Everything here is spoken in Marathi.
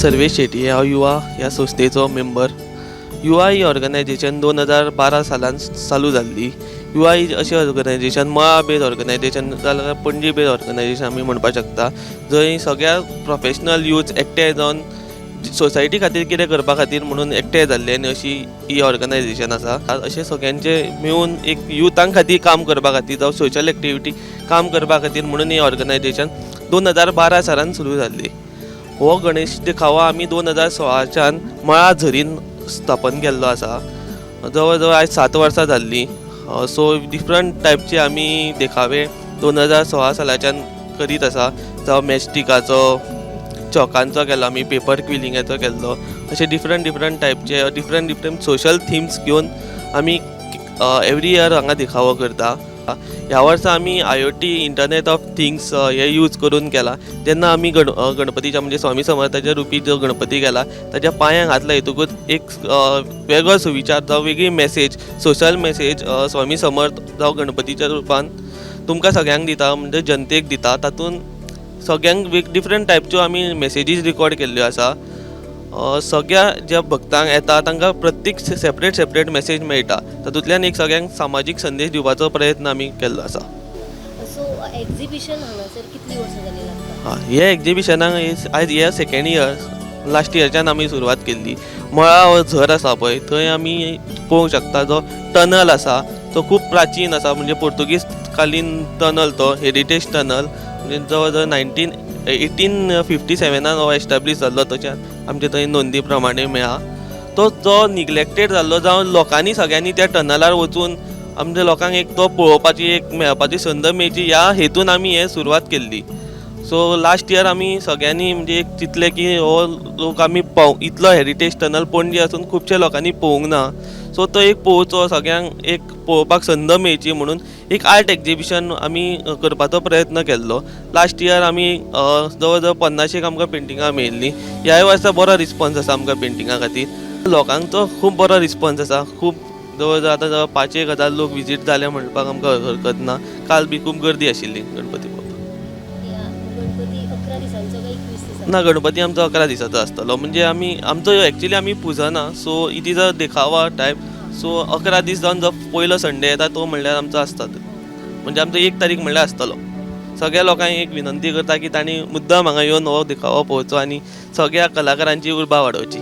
सर्वेश शेट्टी हांव युवा ह्या संस्थेचो मेंबर. युवा ही ऑर्गनायझेशन 2012 सालान चालू जाल्ली. युवा ही अशी ऑर्गनायझेशन मळा बेज ऑर्गनायझेशन जाल्यार पणजी बेज ऑर्गनायझेशन आमी म्हणपाक शकता, जंय सगळ्या प्रोफेशनल यूथ एकठांय जावन सोसायटी खातीर कितें करपा खातीर म्हणून एकठांय जाल्ले आनी अशी ही ऑर्गनायझेशन आसा. अशें सगळ्यांचे मेळून एक युथां खातीर काम करपा खातीर जावं सोशल एक्टिविटी काम करपा खातीर म्हणून ही ऑर्गनायझेशन 2012 सालान सुरू जाल्ली. हो गणेश देखावो आमी 2016च्यान मळा झरीन स्थापन केल्लो आसा. जवळ जवळ आयज 7 वर्सां जाल्लीं. सो डिफरंट टायपचे आमी देखावे 2016 सालाच्यान करीत आसा. जावं मॅचस्टिकाचो, चॉकांचो केलो आमी, पेपर क्विलिंगाचो केल्लो, अशे डिफरंट टायपचे डिफरंट सोशल थिम्स घेवन आमी एवरी इयर हांगा देखावो करता. ह्या वर्सा आमी IoT इंटरनेट ऑफ थिंग्स हे यूज करून केला. जेन्ना आमी गणपतीच्या म्हणजे स्वामी समर्थाच्या रुपी जो गणपती केला ताच्या पांयांक हात लायतकूच एक वेगळो सुविचार जावं वेगळी message, social message Swami Samarth जावं गणपतीच्या रुपान तुमकां सगळ्यांक दिता, म्हणजे जनतेक दिता. तातूंत सगळ्यांक डिफरंट टायपच्यो आमी मेसेजीस रिकॉर्ड केल्ल्यो आसा. सगळ्या ज्या भक्तांक येता तांकां प्रत्येक सेपरेट मेसेज मेळटा. तातूंतल्यान एक सगळ्यांक सामाजीक संदेश दिवपाचो प्रयत्न आमी केल्लो आसा. सो एक्झिबिशन हांगासर कितली वर्सां जाली लागता? हे एक्झिबिशनाक आयज हे सेकंड इयर, लास्ट इयरच्यान आमी सुरवात केल्ली. मळा हो झर आसा पळय, थंय आमी पळोवंक शकता जो टनल आसा तो खूब प्राचीन आसा. म्हणजे पोर्तुगीज कालीन टनल, तो हेरिटेज टनल, म्हणजे जवळ जवळ 1857 हो एस्टॅब्लीश जाल्लो. तशें आमचे थंय नोंदी प्रमाणे मेळा. तो जो निग्लेक्टेड जाल्लो जावन लोकांनी सगळ्यांनी त्या टनलार वचून आमच्या लोकांक एक तो पळोवपाची एक मेळपाची संद मेळची ह्या हेतून आमी हे सुरवात केल्ली. सो लास्ट इयर आमी सगळ्यांनी म्हणजे एक चिंतलें की हो लोक आमी इतलो हेरिटेज टनल पणजी आसून खुबशे लोकांनी पळोवंक ना. सो तो एक पळोवचो, सगळ्यांक एक पळोवपाक संद मेळची म्हणून एक आर्ट एक्झिबिशन आमी करपाचो प्रयत्न केल्लो. लास्ट इयर आमी जवळ जवळ 50 आमकां पेंटिंगां मेळिल्लीं. ह्याय वर्सा बरो रिस्पॉन्स आसा आमकां पेंटिंगा खातीर. लोकांचो खूब बरो रिस्पॉन्स आसा. खूब जवळ जवळ आतां जवळ 5,000 लोक विजीट जाले म्हणपाक आमकां हरकत ना. काल बी खूब गर्दी आशिल्ली गणपती पळोवपाक. गणपती 11 दिसांचो काय 21 दिसांचो? ना, गणपती आमचो 11 दिसाचो आसतलो. म्हणजे आमचो एक्चुअली आमी पुजना, सो इट इज अ देखावा टायप. सो 11 दीस जावन जो पयलो संडे येता तो म्हणल्यार आमचो आसता. म्हणजे आमचो 1 तारीख म्हणल्यार आसतलो. सगळ्या लोकांक एक विनंती करता की तांणी मुद्दाम हांगा येवन हो देखावो पळोवचो आनी सगळ्या कलाकारांची उर्बा वाडोवची.